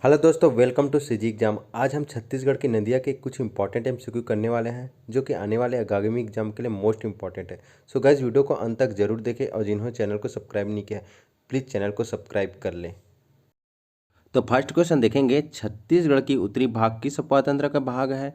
Hello दोस्तों, welcome to CG exam. आज हम छत्तीसगढ़ की नदियाँ के कुछ इंपॉर्टेंट एमसीक्यू करने वाले हैं जो कि आने वाले आगामी एग्जाम के लिए मोस्ट इंपॉर्टेंट है। सो गाइस, वीडियो को अंत तक जरूर देखें और जिन्होंने चैनल को सब्सक्राइब नहीं किया प्लीज़ चैनल को सब्सक्राइब कर लें। तो फर्स्ट क्वेश्चन देखेंगे, छत्तीसगढ़ की उत्तरी भाग किस अफवाह तंत्र का भाग है?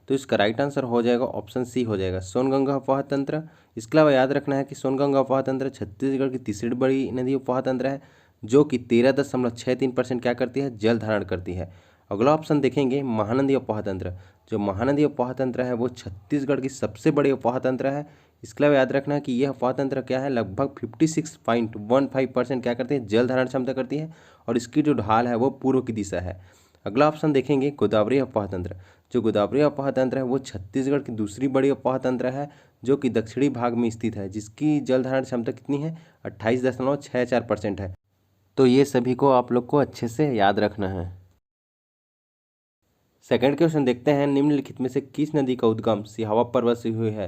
तो इसका राइट आंसर हो जाएगा ऑप्शन सी हो जाएगा, सोनगंगा अफवाह तंत्र। इसके अलावा याद रखना है कि सोनगंगा अफवाह तंत्र छत्तीसगढ़ की तीसरी बड़ी नदी अफवाह तंत्र है जो कि 13.63% क्या करती है, जल धारण करती है। अगला ऑप्शन देखेंगे, महानदी अफवाह तंत्र। जो महानदी अफवाह तंत्र है वो छत्तीसगढ़ की सबसे बड़ी अफवाह तंत्र है। इसके अलावा याद रखना है कि यह अफवाह तंत्र क्या है, लगभग 56.15% क्या करती है, जल धारण क्षमता करती है और इसकी जो ढाल है वो पूर्व की दिशा है। अगला ऑप्शन देखेंगे, गोदावरी अफवाह तंत्र। जो गोदावरी अफवाह तंत्र है वो छत्तीसगढ़ की दूसरी बड़ी अफवाह तंत्र है जो कि दक्षिणी भाग में स्थित है, जिसकी जल धारण क्षमता कितनी है, 28.64% है। तो ये सभी को आप लोग को अच्छे से याद रखना है। सेकंड क्वेश्चन देखते हैं, निम्नलिखित में से किस नदी का उद्गम सिहावा पर्वत से हुई है?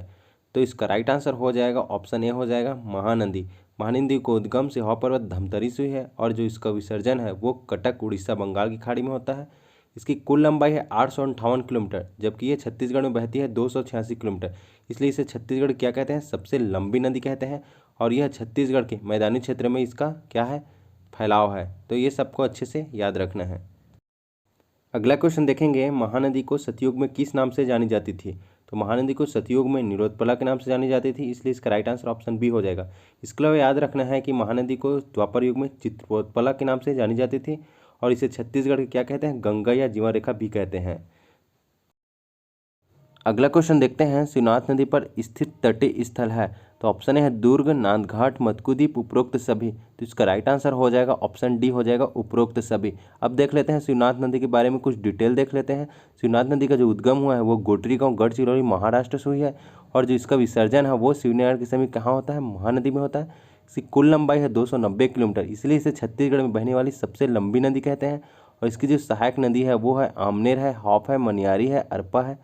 तो इसका राइट आंसर हो जाएगा ऑप्शन ए हो जाएगा, महानदी। महानदी को उद्गम सिहावा पर्वत धमतरी से हुई है और जो इसका विसर्जन है वो कटक उड़ीसा बंगाल की खाड़ी में होता है। इसकी कुल लंबाई है 858 किलोमीटर, जबकि ये छत्तीसगढ़ में बहती है 286 किलोमीटर। इसलिए इसे छत्तीसगढ़ क्या कहते हैं, सबसे लंबी नदी कहते हैं। और यह छत्तीसगढ़ के मैदानी क्षेत्र में इसका क्या है, फैलाव है। तो ये सबको अच्छे से याद रखना है। अगला क्वेश्चन देखेंगे, महानदी को सतयुग में किस नाम से जानी जाती थी? तो महानदी को सतयुग में निरोधपला के नाम से जानी जाती थी, इसलिए इसका राइट आंसर ऑप्शन बी हो जाएगा। इसके अलावा याद रखना है कि महानदी को द्वापर युग में चित्रोत्पला के नाम से जानी जाती थी और इसे छत्तीसगढ़ के क्या कहते हैं, गंगा या जीवन रेखा भी कहते हैं। अगला क्वेश्चन देखते हैं, शिवनाथ नदी पर स्थित तटीय स्थल है? तो ऑप्शन ए है दुर्ग, नांदघाट, मतकुदीप, उपरोक्त सभी। तो इसका राइट आंसर हो जाएगा ऑप्शन डी हो जाएगा, उपरोक्त सभी। अब देख लेते हैं शिवनाथ नदी के बारे में कुछ डिटेल देख लेते हैं। शिवनाथ नदी का जो उद्गम हुआ है वो गोटरी गांव, गढ़चिरौली, महाराष्ट्र से हुई है और जो इसका विसर्जन है वो शिवनारायण के समीप कहाँ होता है, महानदी में होता है। इसकी कुल लंबाई है 290 किलोमीटर, इसलिए इसे छत्तीसगढ़ में बहने वाली सबसे लंबी नदी कहते हैं। और इसकी जो सहायक नदी है वो है आमनेर है, हॉफ है, मनियारी है, अरपा है,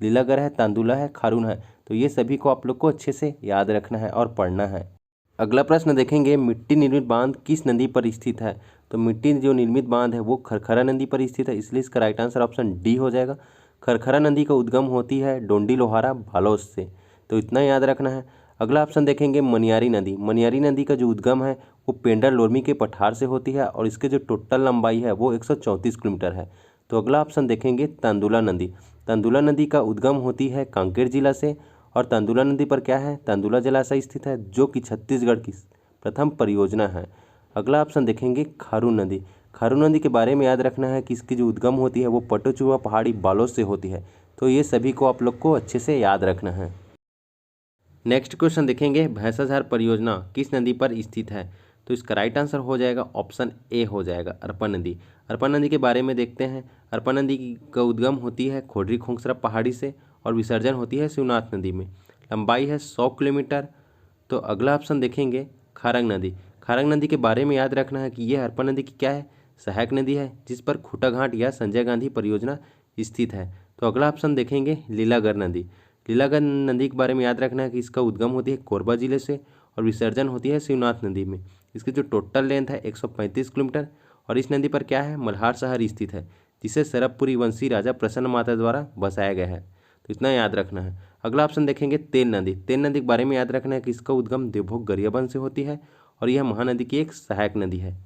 लीलागर है, तांदुला है, खारून है। तो ये सभी को आप लोग को अच्छे से याद रखना है और पढ़ना है। अगला प्रश्न देखेंगे, मिट्टी निर्मित बांध किस नदी पर स्थित है? तो मिट्टी जो निर्मित बांध है वो खरखरा नदी पर स्थित है, इसलिए इसका राइट आंसर ऑप्शन डी हो जाएगा। खरखरा नदी का उद्गम होती है डोंडी लोहारा बालोद से, तो इतना याद रखना है। अगला ऑप्शन देखेंगे, मनियारी नदी। मनियारी नदी का जो उद्गम है वो पेंडर लोरमी के पठार से होती है और इसके जो टोटल लंबाई है वो 134 किलोमीटर है। तो अगला ऑप्शन देखेंगे, तांदुला नदी। तांदुला नदी का उद्गम होती है कांकेर जिला से और तांदुला नदी पर क्या है, तांदुला जलाशय स्थित है जो कि छत्तीसगढ़ की प्रथम परियोजना है। अगला ऑप्शन देखेंगे, खारून नदी। खारून नदी के बारे में याद रखना है कि इसकी जो उद्गम होती है वो पटोचुआ पहाड़ी बालोद से होती है। तो ये सभी को आप लोग को अच्छे से याद रखना है। नेक्स्ट क्वेश्चन देखेंगे, भैंसाझार परियोजना किस नदी पर स्थित है? तो इसका राइट आंसर हो जाएगा ऑप्शन ए हो जाएगा, अरपा नदी। अरपा नदी के बारे में देखते हैं। अरपा नदी का उद्गम होती है खोडरी खोंसरा पहाड़ी से और विसर्जन होती है शिवनाथ नदी में। लंबाई है 100 किलोमीटर। तो अगला ऑप्शन देखेंगे, खारंग नदी। खारंग नदी के बारे में याद रखना है कि यह अरपा नदी की क्या है, सहायक नदी है जिस पर खूटाघाट या संजय गांधी परियोजना स्थित है। तो अगला ऑप्शन देखेंगे, लीलागर नदी। लीलागर नदी के बारे में याद रखना है कि इसका उद्गम होती है कोरबा जिले से और विसर्जन होती है शिवनाथ नदी में। इसकी जो टोटल लेंथ है 135 किलोमीटर और इस नदी पर क्या है, मल्हार शहर स्थित है जिसे सरबपुरी वंशी राजा प्रसन्न माता द्वारा बसाया गया है। तो इतना याद रखना है। अगला ऑप्शन देखेंगे, तेल नदी। तेल नदी के बारे में याद रखना है कि इसका उद्गम देवभोग गरियाबंद से होती है और यह महानदी की एक सहायक नदी है।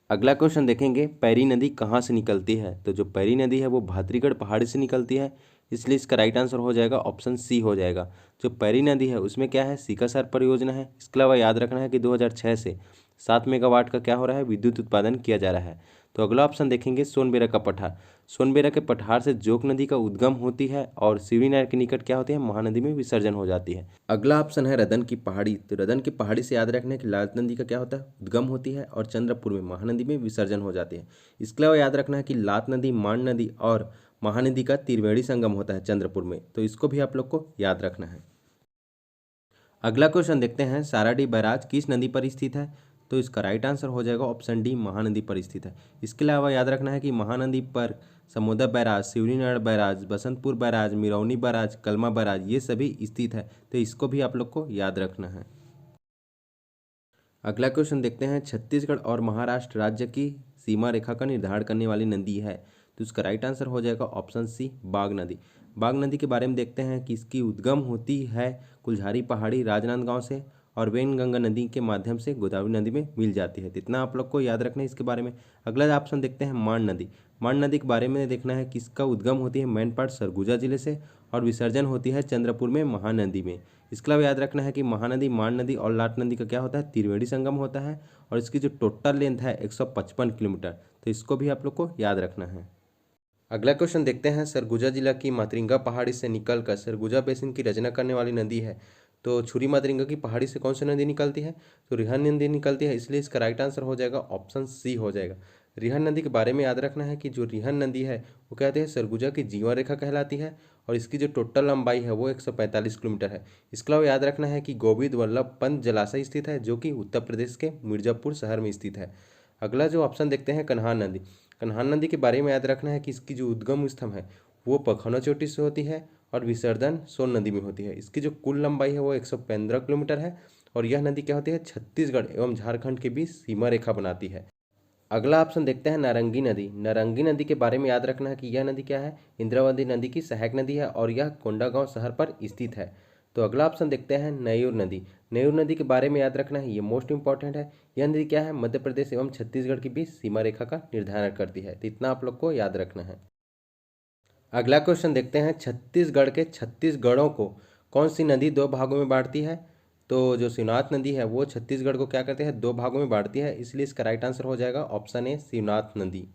अगला क्वेश्चन देखेंगे, पैरी नदी कहाँ से निकलती है? तो जो पैरी नदी है वो भाद्रीगढ़ पहाड़ी से निकलती है, इसलिए इसका राइट आंसर हो जाएगा ऑप्शन सी हो जाएगा। जो पैरी नदी है उसमें क्या है, सीकासार परियोजना है। इसके अलावा याद रखना है कि 2006 से 7 मेगावाट का क्या हो रहा है, विद्युत उत्पादन किया जा रहा है। तो अगला ऑप्शन देखेंगे, सोनबेरा का पठार। सोनबेरा के पठार से जोक नदी का उद्गम होती है और शिवरीनारायण के निकट क्या होती है, महानदी में विसर्जन हो जाती है। अगला ऑप्शन है रदन की पहाड़ी। तो रदन की पहाड़ी से याद रखना है कि लाल नदी का क्या होता है, उद्गम होती है और चंद्रपुर में महानदी में विसर्जन हो जाती है। इसके अलावा याद रखना है कि लात नदी, मान नदी और महानदी का त्रिवेणी संगम होता है चंद्रपुर में, तो इसको भी आप लोग को याद रखना है। अगला क्वेश्चन देखते हैं, साराडी बैराज किस नदी पर स्थित है? तो इसका राइट आंसर हो जाएगा ऑप्शन डी, महानदी पर स्थित है। इसके अलावा याद रखना है कि महानदी पर Samoda barrage, Shivrinarayan barrage, Basantpur barrage, Mironi barrage, Kalma barrage ये सभी स्थित है, तो इसको भी आप लोग को याद रखना है। अगला क्वेश्चन देखते हैं, छत्तीसगढ़ और महाराष्ट्र राज्य की सीमा रेखा का निर्धारण करने वाली नदी है? तो इसका राइट आंसर हो जाएगा ऑप्शन सी बाघ नदी। बाघ नदी के बारे में देखते हैं कि इसकी उद्गम होती है कुल्हारी पहाड़ी राजनांदगांव से और वेनगंगा नदी के माध्यम से गोदावरी नदी में मिल जाती है। तो इतना आप लोग को याद रखना है इसके बारे में। अगला ऑप्शन देखते हैं मांड नदी। मांड नदी के बारे में देखना है कि इसका उद्गम होती है मैनपाट सरगुजा जिले से और विसर्जन होती है चंद्रपुर में महानदी में। इसके अलावा याद रखना है कि महानदी मांड नदी और लाट नदी का क्या होता है त्रिवेणी संगम होता है और इसकी जो टोटल लेंथ है 155 किलोमीटर। तो इसको भी आप लोग को याद रखना है। अगला क्वेश्चन देखते हैं सरगुजा जिला की मातृंगा पहाड़ी से निकलकर सरगुजा बेसिन की रचना करने वाली नदी है। तो छुरी मातृंगा की पहाड़ी से कौन सी नदी निकलती है? तो रिहन नदी निकलती है, इसलिए इसका राइट आंसर हो जाएगा ऑप्शन सी हो जाएगा। रिहन नदी के बारे में याद रखना है कि जो रिहन नदी है वो कहते हैं सरगुजा की जीवन रेखा कहलाती है और इसकी जो टोटल लंबाई है वो 145 किलोमीटर है। इसके अलावा याद रखना है कि गोविंद वल्लभ पंत जलाशय स्थित है जो कि उत्तर प्रदेश के मिर्जापुर शहर में स्थित है। अगला जो ऑप्शन देखते हैं कन्हान नदी। कन्हान नदी के बारे में याद रखना है कि इसकी जो उद्गम स्थल है वो पखौना चोटी से होती है और विसर्जन सोन नदी में होती है। इसकी जो कुल लंबाई है वो 115 किलोमीटर है और यह नदी क्या होती है छत्तीसगढ़ एवं झारखंड के बीच सीमा रेखा बनाती है। अगला ऑप्शन देखते हैं नारंगी नदी। नारंगी नदी के बारे में याद रखना है कि यह नदी क्या है इंद्रावती नदी की सहायक नदी है और यह कोंडागांव शहर पर स्थित है। तो अगला ऑप्शन देखते हैं नयूर नदी। नयूर नदी के बारे में याद रखना है, ये मोस्ट इंपॉर्टेंट है। यह नदी क्या है मध्य प्रदेश एवं छत्तीसगढ़ के बीच सीमा रेखा का निर्धारण करती है। तो इतना आप लोग को याद रखना है। अगला क्वेश्चन देखते हैं छत्तीसगढ़ के छत्तीसगढ़ों को कौन सी नदी दो भागों में बांटती है? तो जो शिवनाथ नदी है वो छत्तीसगढ़ को क्या करते हैं दो भागों में बांटती है, इसलिए इसका राइट आंसर हो जाएगा ऑप्शन ए शिवनाथ नदी।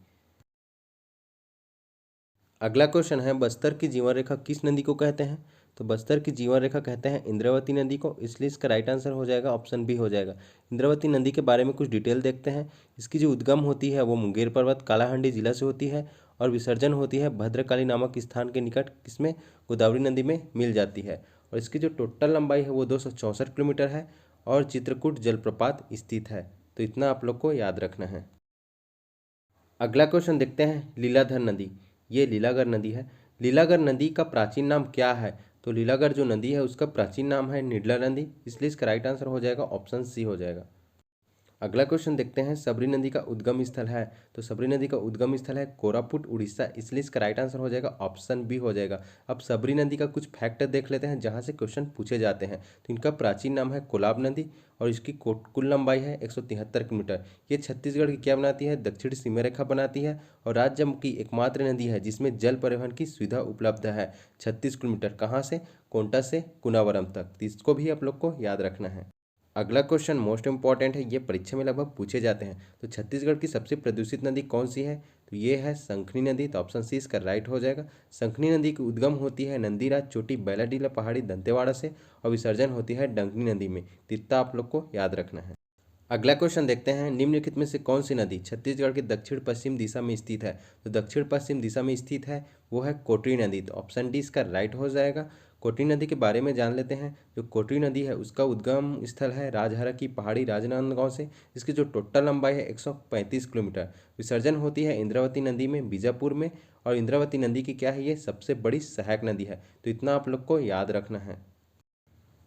अगला क्वेश्चन है बस्तर की जीवन रेखा किस नदी को कहते हैं? तो बस्तर की जीवन रेखा कहते हैं इंद्रावती नदी को, इसलिए इसका राइट आंसर हो जाएगा ऑप्शन बी हो जाएगा। इंद्रावती नदी के बारे में कुछ डिटेल देखते हैं। इसकी जो उद्गम होती है वो मुंगेर पर्वत कालाहांडी जिला से होती है और विसर्जन होती है भद्रकाली नामक स्थान के निकट, किसमें गोदावरी नदी में मिल जाती है और इसकी जो टोटल लंबाई है वो 264 किलोमीटर है और चित्रकूट जलप्रपात स्थित है। तो इतना आप लोग को याद रखना है। अगला क्वेश्चन देखते हैं लीलाधर नदी। ये लीलागर नदी है। लीलागर नदी का प्राचीन नाम क्या है? तो लीलागर जो नदी है उसका प्राचीन नाम है निडला नदी, इसलिए इसका राइट आंसर हो जाएगा ऑप्शन सी हो जाएगा। अगला क्वेश्चन देखते हैं सबरी नदी का उद्गम स्थल है। तो सबरी नदी का उद्गम स्थल है कोरापुट उड़ीसा, इसलिए इसका राइट आंसर हो जाएगा ऑप्शन बी हो जाएगा। अब सबरी नदी का कुछ फैक्ट देख लेते हैं जहां से क्वेश्चन पूछे जाते हैं। तो इनका प्राचीन नाम है कोलाब नदी और इसकी कुल लंबाई है 173 किलोमीटर। ये छत्तीसगढ़ की क्या बनाती है दक्षिण सीमा रेखा बनाती है और राज्य की एकमात्र नदी है जिसमें जल परिवहन की सुविधा उपलब्ध है। 36 किलोमीटर कहाँ से? कोंटा से कुनावरम तक। तो इसको भी आप लोग को याद रखना है। अगला क्वेश्चन मोस्ट इंपॉर्टेंट है, ये परीक्षा में लगभग पूछे जाते हैं। तो छत्तीसगढ़ की सबसे प्रदूषित नदी कौन सी है? तो ये है शंखनी नदी। तो ऑप्शन सी इसका राइट हो जाएगा। शंखनी नदी की उद्गम होती है नंदीराज चोटी बैलाडीला पहाड़ी दंतेवाड़ा से और विसर्जन होती है डंकनी नदी में। तित्ता आप लोग को याद रखना है। अगला क्वेश्चन देखते हैं निम्नलिखित में से कौन सी नदी छत्तीसगढ़ के दक्षिण पश्चिम दिशा में स्थित है? तो दक्षिण पश्चिम दिशा में स्थित है वो है कोटरी नदी। तो ऑप्शन डी इसका राइट हो जाएगा। कोटरी नदी के बारे में जान लेते हैं। जो कोटरी नदी है उसका उद्गम स्थल है राजहरा की पहाड़ी राजनांदगांव से। इसकी जो टोटल लंबाई है 135 किलोमीटर। विसर्जन होती है इंद्रावती नदी में बीजापुर में और इंद्रावती नदी की क्या है ये सबसे बड़ी सहायक नदी है। तो इतना आप लोग को याद रखना है।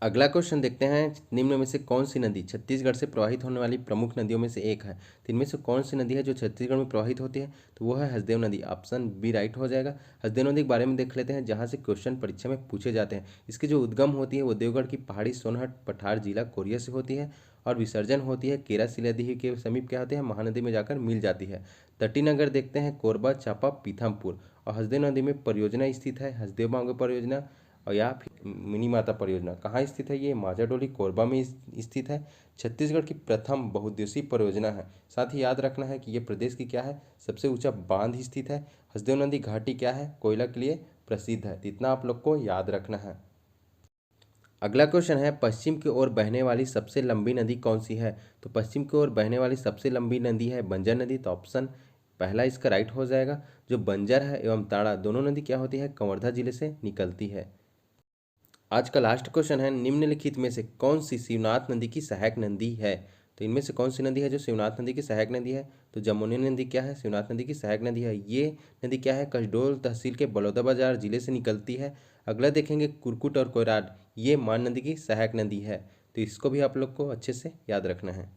अगला क्वेश्चन देखते हैं निम्न में से कौन सी नदी छत्तीसगढ़ से प्रवाहित होने वाली प्रमुख नदियों में से एक है? तो इनमें से कौन सी नदी है जो छत्तीसगढ़ में प्रवाहित होती है? तो वो है हसदेव नदी। ऑप्शन बी राइट हो जाएगा। हसदेव नदी के बारे में देख लेते हैं जहाँ से क्वेश्चन परीक्षा में पूछे जाते हैं। इसकी जो उद्गम होती है वो देवगढ़ की पहाड़ी सोनहट पठार जिला कोरिया से होती है और विसर्जन होती है केरा सिलादेही के समीप क्या होते हैं महानदी में जाकर मिल जाती है। तटीनगर देखते हैं कोरबा चांपा पीथमपुर और हसदेव नदी में परियोजना स्थित है हसदेव बांगे परियोजना और या फिर मिनी माता परियोजना कहाँ स्थित है? ये माजाडोली कोरबा में स्थित है। छत्तीसगढ़ की प्रथम बहुउद्देशीय परियोजना है। साथ ही याद रखना है कि ये प्रदेश की क्या है सबसे ऊंचा बांध स्थित है। हसदेव नदी घाटी क्या है कोयला के लिए प्रसिद्ध है। तो इतना आप लोग को याद रखना है। अगला क्वेश्चन है पश्चिम की ओर बहने वाली सबसे लंबी नदी कौन सी है? तो पश्चिम की ओर बहने वाली सबसे लंबी नदी है बंजर नदी। तो ऑप्शन पहला इसका राइट हो जाएगा। जो बंजर है एवं ताड़ा दोनों नदी क्या होती है कवर्धा जिले से निकलती है। आज का लास्ट क्वेश्चन है निम्नलिखित में से कौन सी शिवनाथ नदी की सहायक नदी है? तो इनमें से कौन सी नदी है जो शिवनाथ नदी की सहायक नदी है? तो जमुनी नदी क्या है शिवनाथ नदी की सहायक नदी है। ये नदी क्या है कसडोल तहसील के बलौदाबाजार जिले से निकलती है। अगला देखेंगे कुरकुट और कोयराड, ये मान नदी की सहायक नदी है। तो इसको भी आप लोग को अच्छे से याद रखना है।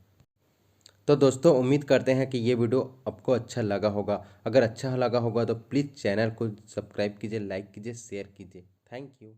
तो दोस्तों उम्मीद करते हैं कि ये वीडियो आपको अच्छा लगा होगा। अगर अच्छा लगा होगा तो प्लीज़ चैनल को सब्सक्राइब कीजिए, लाइक कीजिए, शेयर कीजिए। Thank you.